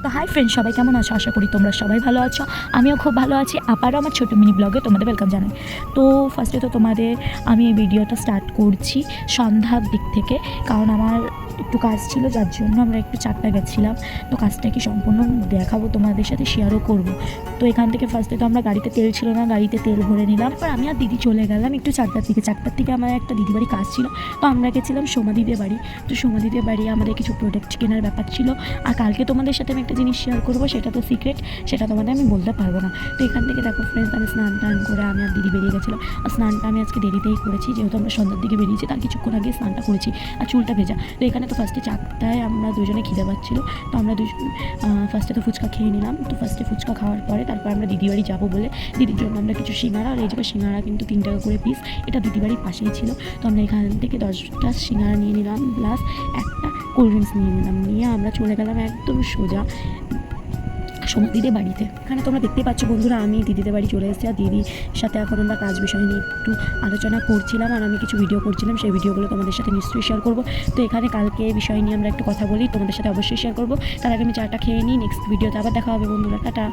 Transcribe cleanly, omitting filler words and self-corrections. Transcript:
তো hi friend, সবাই কেমন আছো? আশা করি তোমরা সবাই ভালো আছো। আমিও খুব ভালো আছি। আবারও আমার ছোটো মিনি ব্লগে তোমাদের ওয়েলকাম জানাই। তো ফার্স্টে তো তোমাদের আমি এই ভিডিওটা স্টার্ট করছি সন্ধ্যার দিক থেকে, কারণ আমার একটু কাজ ছিল, যার জন্য আমরা একটু চারটা গেছিলাম। তো কাজটা কি সম্পূর্ণ দেখাবো, তোমাদের সাথে শেয়ারও করব। তো এখান থেকে ফার্স্টে তো আমরা গাড়িতে তেল ছিল না, গাড়িতে তেল ভরে নিলাম। তারপর আমি আর দিদি চলে গেলাম একটু চারটার থেকে আমার একটা দিদি বাড়ি কাজ ছিল। তো আমরা গেছিলাম সোমাদিদের বাড়ি। তো সোমাদিদের বাড়ি আমাদের কিছু প্রোডাক্ট কেনার ব্যাপার ছিল। আর কালকে তোমাদের সাথে আমি একটা জিনিস শেয়ার করবো, সেটা তো সিক্রেট, সেটা তোমাদের আমি বলতে পারবো না। তো এখান থেকে দেখো ফ্রেন্ডস, আমি স্নান টান করে আমি আর দিদি বেরিয়ে গেছিলাম। আর স্নানটা আমি আজকে দেরিতেই করেছি, যেহেতু আমরা সন্ধ্যার দিকে বেরিয়েছি, তার কিছুক্ষণ আগে স্নানটা করেছি আর চুলটা ভেজা। তো এখানে তো ফার্স্টে চারটায় আমরা দুজনে খিদে পাচ্ছিলো। তো আমরা দুজন ফার্স্টে তো ফুচকা খেয়ে নিলাম। তো ফার্স্টে ফুচকা খাওয়ার পরে তারপর আমরা দিদি বাড়ি যাবো বলে দিদির জন্য আমরা কিছু সিঙ্গারা, আর এই জায়গায় সিঙ্গারা কিন্তু 3 টাকা করে পিস, এটা দিদি বাড়ির পাশেই ছিল। তো আমরা এখান থেকে 10টা সিঙ্গারা নিয়ে নিলাম, প্লাস একটা কোল্ড ড্রিঙ্কস নিয়ে নিলাম। নিয়ে আমরা চলে গেলাম একদম সোজা সোমাদিদের বাড়িতে। এখানে তোমরা দেখতে পাচ্ছ বন্ধুরা, আমি দিদিদের বাড়ি চলে এসেছি। আর দিদির সাথে এখন আমরা কাজ বিষয় নিয়ে একটু আলোচনা করছিলাম, আর আমি কিছু ভিডিও করছিলাম, সেই ভিডিওগুলো তোমাদের সাথে নিশ্চয়ই শেয়ার করবো। তো এখানে কালকে বিষয় নিয়ে আমরা একটু কথা বলি, তোমাদের সাথে অবশ্যই শেয়ার করবো। তার আগে আমি চাটা খেয়ে নিই, নেক্সট ভিডিওতে আবার দেখা হবে বন্ধুরা, টাটা।